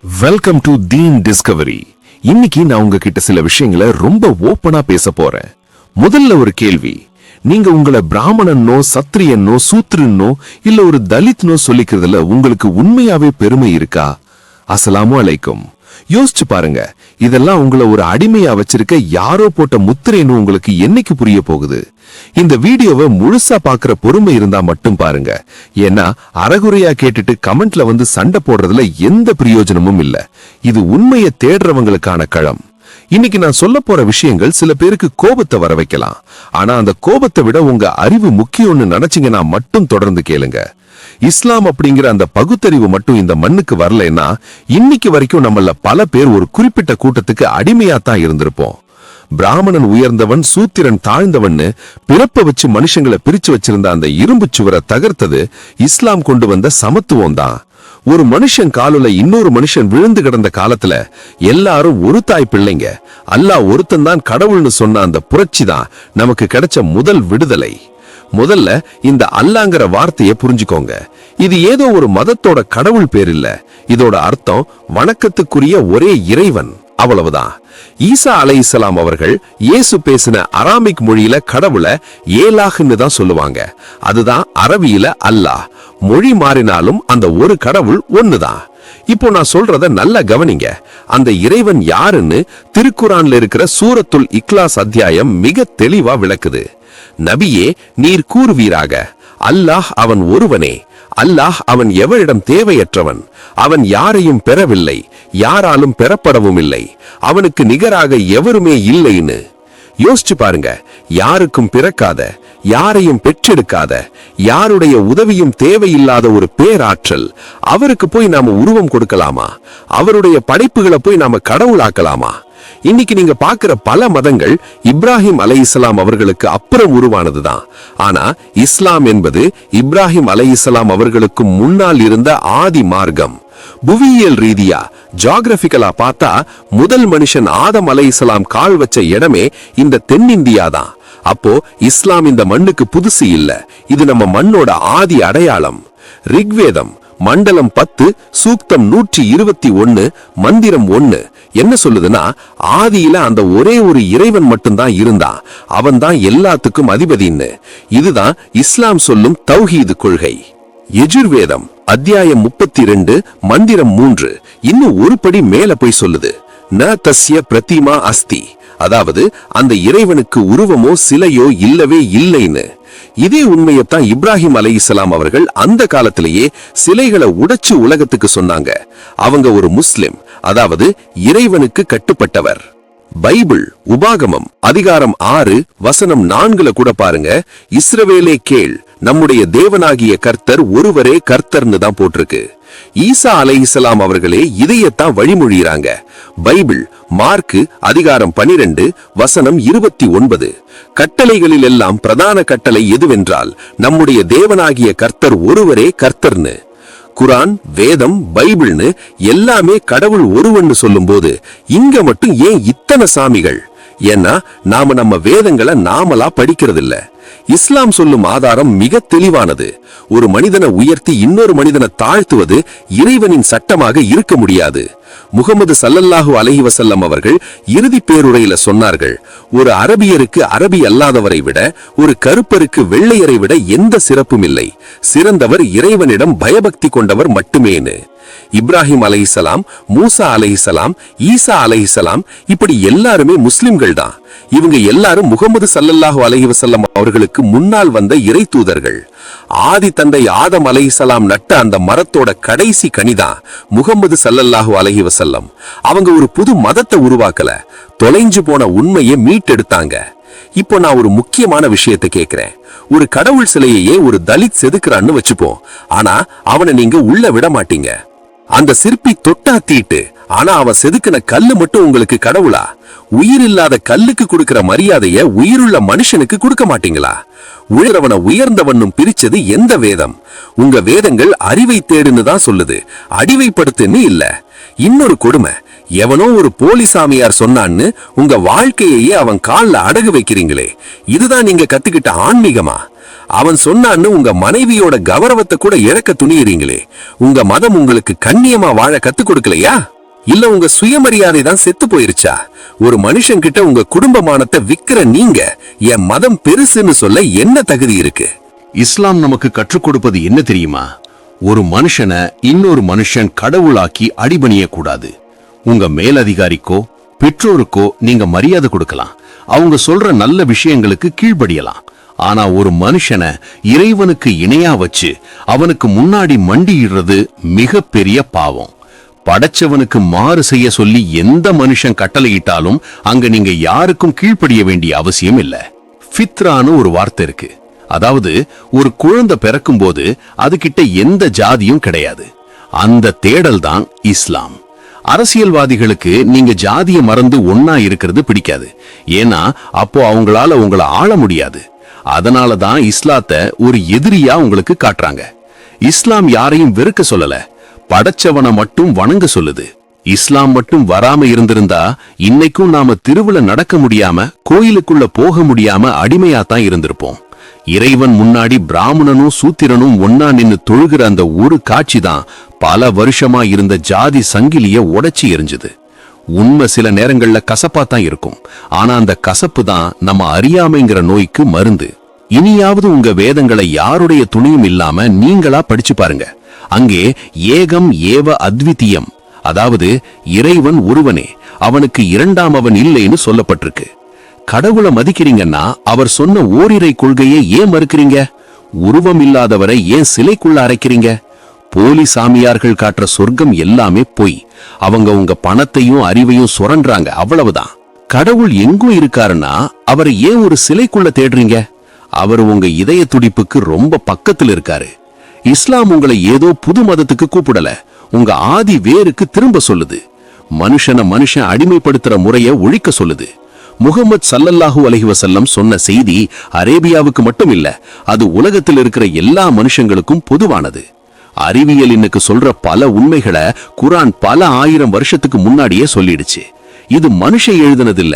Welcome to Deen Discovery. இன்னைக்கு நான் உங்ககிட்ட சில விஷயங்களை ரொம்ப ஓப்பனா பேச போறேன். முதல்ல ஒரு கேள்வி. நீங்க உங்களை பிராமணனோ சத்திரியனோ சூத்ரனோ இல்ல ஒரு தலித்னோ சொல்லிக்கிறதுல உங்களுக்கு உண்மையாவே பெருமை இருக்கா? அஸ்ஸலாமு அலைக்கும். யோசிச்சு பாருங்க. இதெல்லாம் உங்களை ஒரு அடிமையா வச்சிருக்க யாரோ போட்ட முத்திரைன்னு உங்களுக்கு என்னைக்கு புரிய போகுது? இந்த வீடியோவை முழுசா பாக்குற பொறுமை இருந்தா மட்டும் பாருங்க. ஏன்னா அறகுறையா கேட்டுட்டு கமெண்ட்ல வந்து சண்டை போடுறதுல எந்த பிரயோஜனமும் இல்ல. இது உண்மையை தேடுறவங்களுக்கான களம். இன்னைக்கு நான் சொல்ல போற விஷயங்கள் சில பேருக்கு கோபத்தை வர வைக்கலாம். ஆனா அந்த கோபத்தை விட உங்க அறிவு முக்கியம்னு நினைச்சீங்கன்னா மட்டும் தொடர்ந்து கேளுங்க. இஸ்லாம் அப்படிங்கிற அந்த பகுத்தறிவு மட்டும் இந்த மண்ணுக்கு வரலைன்னா இன்னைக்கு வரைக்கும் நம்மள பல பேர் ஒரு குறிப்பிட்ட கூட்டத்துக்கு அடிமையா தான் இருந்திருப்போம். பிராமணன் உயர்ந்தவன் சூத்திரன் தாழ்ந்தவன்னு பிறப்ப வச்சு மனுஷங்களை பிரிச்சு வச்சிருந்த அந்த இரும்பு சுவரை தகர்த்தது இஸ்லாம் கொண்டு வந்த சமத்துவம் தான். ஒரு மனுஷன் காலுல இன்னொரு மனுஷன் விழுந்து கிடந்த காலத்துல எல்லாரும் ஒரு தாய் பிள்ளைங்க, அல்லாஹ் ஒருத்தன் தான் கடவுள்னு சொன்ன அந்த புரட்சி தான் நமக்கு கிடைச்ச முதல் விடுதலை. முதல்ல இந்த அல்லாங்கிற வார்த்தையை புரிஞ்சுக்கோங்க. இது ஏதோ ஒரு மதத்தோட கடவுள் பேர் இல்ல. இதோட அர்த்தம் வணக்கத்துக்குரிய ஒரே இறைவன், அவ்வளவுதான். ஈசா அலைஹிஸ்ஸலாம் அவர்கள் இயேசு பேசின அராமிக் மொழியில கடவுளை ஏலாஹ்னு தான் சொல்லுவாங்க. அதுதான் அரபியில அல்லாஹ். மொழி மாறினாலும் அந்த ஒரு கடவுள் ஒண்ணுதான். இப்போ நான் சொல்றத நல்லா கவனிங்க. அந்த இறைவன் யாருன்னு திருக்குரான்ல இருக்கிற சூரத்துல் இக்லாஸ் அத்தியாயம் மிக தெளிவா விளக்குது. நபியே, நீர் கூறுவீராக, அல்லாஹ் அவன் ஒருவனே. அல்லாஹ் அவன் எவரிடம் தேவையற்றவன். அவன் யாரையும் பெறவில்லை, யாராலும் பெறப்படவும் இல்லை. அவனுக்கு நிகராக எவருமே இல்லைன்னு. யோசிச்சு பாருங்க. யாருக்கும் பிறக்காத, யாரையும் பெற்றெடுக்காத, யாருடைய உதவியும் தேவையில்லாத ஒரு பேராற்றல், அவருக்கு போய் நாம உருவம் கொடுக்கலாமா? அவருடைய படைப்புகளை போய் நாம கடவுளாக்கலாமா? இன்னைக்கு நீங்க பாக்குற பல மதங்கள் இப்ராஹிம் அலைஹிஸ்ஸலாம் அவர்களுக்கு அப்புறம் உருவானதுதான். ஆனா இஸ்லாம் என்பது இப்ராஹிம் அலைஹிஸ்ஸலாம் அவர்களுக்கு முன்னால் இருந்த ஆதி மார்க்கம். புவியியல் ரீதியா ஜியோகிராபிக்கலா பார்த்தா முதல் மனுஷன் ஆதம் அலைஹிஸ்ஸலாம் கால் வச்ச இடமே இந்த தென்னிந்தியா தான். அப்போ இஸ்லாம் இந்த மண்ணுக்கு புதுசு இல்ல. இது நம்ம மண்ணோட ஆதி அடையாளம். ரிக்வேதம் மண்டலம் 10 சூக்தம் 121 மந்திரம் 1 என்ன சொல்லுதுன்னா, ஆதியில அந்த ஒரே ஒரு இறைவன் மட்டும்தான் இருந்தான், அவன் தான் எல்லாத்துக்கும் அதிபதின்னு. இதுதான் இஸ்லாம் சொல்லும் தௌஹீது கொள்கை. யஜுர்வேதம் அத்தியாயம் 32 மந்திரம் 3 இன்னும் ஒரு படி மேல போய் சொல்லுது, ந தஸ்ய பிரதிமா அஸ்தி, அதாவது அந்த இறைவனுக்கு உருவமோ சிலையோ இல்லவே இல்லைன்னு. இதே உண்மையத்தான் இப்ராஹிம் அலைஹிஸ்ஸலாம் அவர்கள் அந்த காலத்திலேயே சிலைகளை உடைச்சு உலகத்துக்கு சொன்னாங்க. அவங்க ஒரு முஸ்லிம், அதாவது இறைவனுக்கு கட்டுப்பட்டவர். பைபிள் உபாகமம் அதிகாரம் 6 வசனம் 4 கூட பாருங்க, இஸ்ரவேலே கேள், நம்முடைய தேவனாகிய கர்த்தர் ஒருவரே கர்த்தர்னு தான் போட்டிருக்கு. ஈசா அலைஹிஸ்ஸலாம் அவர்களே இதையத்தான் வழிமொழிகிறாங்க. பைபிள் மார்க்கு அதிகாரம் 12 வசனம் 29, கட்டளைகளில் எல்லாம் பிரதான கட்டளை எதுவென்றால் நம்முடைய தேவனாகிய கர்த்தர் ஒருவரே கர்த்தர்னு. குரான், வேதம், பைபிள்னு எல்லாமே கடவுள் ஒருவன்னு சொல்லும் போது இங்க மட்டும் ஏன் இத்தனை சாமிகள்? ஏன்னா நாம நம்ம வேதங்களை நாமளா படிக்கிறது இல்ல. இஸ்லாம் சொல்லும் ஆதாரம் மிக தெளிவானது. ஒரு மனிதனை உயர்த்தி இன்னொரு மனிதனை தாழ்த்துவது இறைவனின் சட்டமாக இருக்க முடியாது. முகமது ஸல்லல்லாஹு அலைஹி வஸல்லம் அவர்கள் இறுதி பேருரையில சொன்னார்கள், ஒரு அரபியருக்கு அரபி அல்லாதவரை விட ஒரு கருப்பருக்கு வெள்ளையரை விட எந்த சிறப்பும் இல்லை. சிறந்தவர் இறைவனிடம் பயபக்தி கொண்டவர் மட்டுமேனு. இப்ராஹிம் அலைஹிஸ்ஸலாம், மூசா அலைஹிஸ்ஸலாம், ஈசா அலைஹிஸ்ஸலாம் இப்படி எல்லாருமே முஸ்லிம்கள் தான். இவங்க எல்லாரும் முகமது ஸல்லல்லாஹு அலைஹி வஸல்லம் அவர்களுக்கு முன்னால் வந்த இறை தூதர்கள். ஆதி தந்தை ஆதம் அலைஹிஸ்ஸலாம் நட்ட அந்த மரத்தோட கடைசி கனிதான் முகமது ஸல்லல்லாஹு அலைஹி வஸல்லம். அவங்க ஒரு புது மதத்தை உருவாக்கல, தொலைஞ்சு போன உண்மையை மீட்டெடுத்தாங்க. இப்போ நான் ஒரு முக்கியமான விஷயத்தை கேட்கிறேன். ஒரு கடவுள் சிலையையே ஒரு தலித் செதுக்குறான்னு வச்சுப்போம். ஆனா அவனை நீங்க உள்ள விட மாட்டீங்க. அந்த சிற்பி தொட்டா தீட்டு, ஆனா அவன் செதுக்கின கல்லு மட்டும் உங்களுக்கு கடவுளா? உயிர் இல்லாத கல்லுக்கு கொடுக்கிற மரியாதைய உயிருள்ள மனுஷனுக்கு கொடுக்க மாட்டீங்களா? உயர்ந்தவனை உயர்ந்தவனும் பிரிச்சது எந்த வேதம்? உங்க வேதங்கள் அறிவை தேடுன்னு தான் சொல்லுது, அடிவைப்படுத்துன்னு இல்ல. இன்னொரு கொடுமை, எவனோ ஒரு போலி சாமியார் சொன்னான்னு உங்க வாழ்க்கையே அவன் கால்ல அடகு வைக்கிறீங்களே, இதுதான் நீங்க கத்துக்கிட்ட ஆன்மீகமா? அவன் சொன்னான்னு உங்க மனைவியோட கௌரவத்தை கூட இழக்க துணியறீங்களே, உங்க மதம் உங்களுக்கு கண்ணியமா வாழ கத்து கொடுக்கலையா? இல்ல உங்க சுயமரியாதை தான் செத்து போயிருச்சா? ஒரு மனுஷன் கிட்ட உங்க குடும்பமானத்தை விக்கிற நீங்க என் மதம் பெருசுன்னு சொல்ல என்ன தகுதி இருக்கு? இஸ்லாம் நமக்கு கற்றுக் கொடுப்பது என்ன தெரியுமா? ஒரு மனுஷனை இன்னொரு மனுஷன் கடவுளாக்கி அடிபணிய கூடாது. உங்க மேலதிகாரிக்கோ பெற்றோருக்கோ நீங்க மரியாதை கொடுக்கலாம், அவங்க சொல்ற நல்ல விஷயங்களுக்கு கீழ்ப்படியலாம். ஆனா ஒரு மனுஷனை இறைவனுக்கு இணையா வச்சு அவனுக்கு முன்னாடி மண்டியிடுறது மிகப்பெரிய பாவம். படைச்சவனுக்கு மாறு செய்ய சொல்லி எந்த மனுஷன் கட்டளையிட்டாலும் அங்க நீங்க யாருக்கும் கீழ்ப்படிய வேண்டிய அவசியம் இல்ல. ஃபித்ரான்னு ஒரு வார்த்தை இருக்கு. அதாவது ஒரு குழந்தை பிறக்கும் போது அதுகிட்ட எந்த ஜாதியும் கிடையாது. அந்த தேடல் தான் இஸ்லாம். அரசியல்வாதிகளுக்கு நீங்க ஜாதியை மறந்து ஒன்னா இருக்கிறது பிடிக்காது. ஏன்னா அப்போ அவங்களால உங்களை ஆள முடியாது. அதனாலதான் இஸ்லாத்தை ஒரு எதிரியா உங்களுக்கு காட்டுறாங்க. இஸ்லாம் யாரையும் வெறுக்க சொல்லல, படைச்சவனை மட்டும் வணங்க சொல்லுது. இஸ்லாம் மட்டும் வராம இருந்திருந்தா இன்னைக்கும் நாம திருவிழா நடக்க முடியாம கோயிலுக்குள்ள போக முடியாம அடிமையாத்தான் இருந்திருப்போம். இறைவன் முன்னாடி பிராமணனும் சூத்திரனும் ஒன்னா நின்னு தொழுகிற அந்த ஒரு காட்சி தான் பல வருஷமா இருந்த ஜாதி சங்கிலிய உடைச்சி எரிஞ்சது. உண்மை சில நேரங்கள்ல கசப்பாத்தான் இருக்கும். ஆனா அந்த கசப்பு தான் நம்ம அறியாமைங்கிற நோய்க்கு மருந்து. இனியாவது உங்க வேதங்களை யாருடைய துணியும் இல்லாம நீங்களா படிச்சு பாருங்க. அங்கே ஏகம் ஏவ அத்விதீயம், அதாவது இறைவன் ஒருவனே, அவனுக்கு இரண்டாம் அவன் இல்லைன்னு சொல்லப்பட்டிருக்கு. கடவுளை மதிக்கிறீங்கன்னா அவர் சொன்ன ஓரிரை கொள்கையை ஏன் மறுக்கிறீங்க? உருவம் இல்லாதவரை ஏன் சிலைக்குள்ள அரைக்கிறீங்க? போலி சாமியார்கள் காட்டுற சொர்க்கம் எல்லாமே பொய். அவங்க உங்க பணத்தையும் அறிவையும் சுரண்டாங்க, அவ்வளவுதான். கடவுள் எங்கும் இருக்காருன்னா அவரை ஏன் ஒரு சிலைக்குள்ள தேடுறீங்க? அவர் உங்க இதய துடிப்புக்கு ரொம்ப பக்கத்துல இருக்காரு. இஸ்லாம் உங்களை ஏதோ புது மதத்துக்கு கூப்பிடல, உங்க ஆதி வேருக்கு திரும்ப சொல்லுது. மனுஷனை மனுஷன் அடிமைப்படுத்துற முறைய ஒழிக்க சொல்லுது. முகமது ஸல்லல்லாஹு அலைஹி வஸல்லம் சொன்ன செய்தி அரேபியாவுக்கு மட்டும் இல்ல, அது உலகத்தில் இருக்கிற எல்லா மனுஷங்களுக்கும் பொதுவானது. அறிவியல் இன்னைக்கு சொல்ற பல உண்மைகளை குர்ஆன் பல ஆயிரம் வருஷத்துக்கு முன்னாடியே சொல்லிடுச்சு. இது மனுஷன் எழுதுனதில்ல,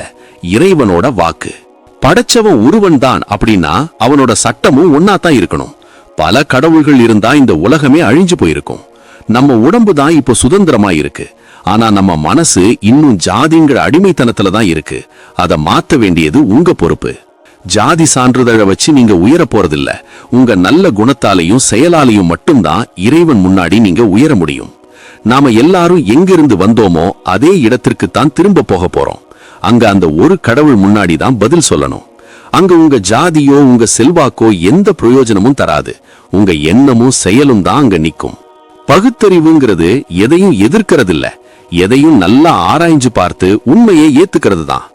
இறைவனோட வாக்கு. படைச்சவன் ஒருவன் தான் அப்படின்னா அவனோட சட்டமும் ஒன்னாத்தான் இருக்கணும். பல கடவுள்கள் இருந்தா இந்த உலகமே அழிஞ்சு போயிருக்கும். நம்ம உடம்பு தான் இப்போ சுதந்திரமா இருக்கு. ஆனா நம்ம மனசு இன்னும் ஜாதிங்கிற அடிமைத்தனத்துல தான் இருக்கு. அதை மாத்த வேண்டியது உங்க பொறுப்பு. ஜாதி சான்றிதழை வச்சு நீங்க உயர போறதில்ல. உங்க நல்ல குணத்தாலையும் செயலாலையும் மட்டும்தான் இறைவன் முன்னாடி நீங்க உயர முடியும். நாம எல்லாரும் எங்கிருந்து வந்தோமோ அதே இடத்திற்கு தான் திரும்ப போக போறோம். அங்க அந்த ஒரு கடவுள் முன்னாடி தான் பதில் சொல்லணும். அங்க உங்க ஜாதியோ உங்க செல்வாக்கோ எந்த பிரயோஜனமும் தராது. உங்க எண்ணமும் செயலும் தான் அங்க நிக்கும். பகுத்தறிவுங்கிறது எதையும் எதிர்க்கிறது இல்ல, எதையும் நல்லா ஆராய்ஞ்சு பார்த்து உண்மையை ஏத்துக்கிறது தான்.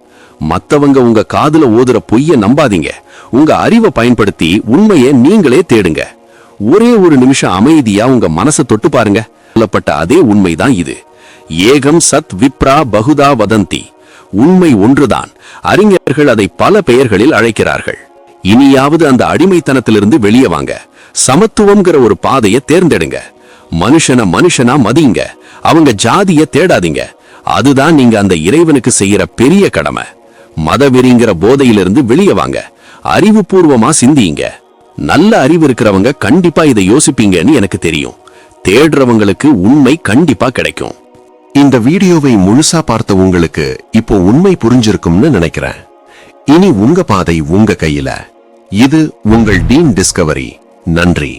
மத்தவங்க உங்க காதுல ஓதுற பொய்ய நம்பாதீங்க. உங்க அறிவை பயன்படுத்தி உண்மையை நீங்களே தேடுங்க. ஒரே ஒரு நிமிஷம் அமைதியா உங்க மனசை தொட்டு பாருங்க. சொல்லப்பட்ட அதே உண்மைதான் இது. ஏகம் சத் விப்ரா பகுதா வதந்தி. உண்மை ஒன்றுதான். அறிஞர்கள் அதை பல பெயர்களில் அழைக்கிறார்கள். இனியாவது அந்த அடிமைத்தனத்திலிருந்து வெளியே வாங்க. சமத்துவம்ங்கிற ஒரு பாதையை தேர்ந்தெடுங்க. மனுஷன மனுஷனா மதிங்க. அவங்க ஜாதிய தேடாதீங்க. அதுதான் நீங்க அந்த இறைவனுக்கு செய்யற பெரிய கடமை. மதவெறிங்கிற போதையிலிருந்து வெளியே வாங்க. அறிவுபூர்வமா சிந்திங்க. நல்ல அறிவு இருக்கிறவங்க கண்டிப்பா இதை யோசிப்பீங்கன்னு எனக்கு தெரியும். தேடுறவங்களுக்கு உண்மை கண்டிப்பா கிடைக்கும். இந்த வீடியோவை முழுசா பார்த்த உங்களுக்கு இப்போ உண்மை புரிஞ்சிருக்கும்னு நினைக்கிறேன். இனி உங்க பாதை உங்க கையில. இது உங்கள் டீன் டிஸ்கவரி. நன்றி.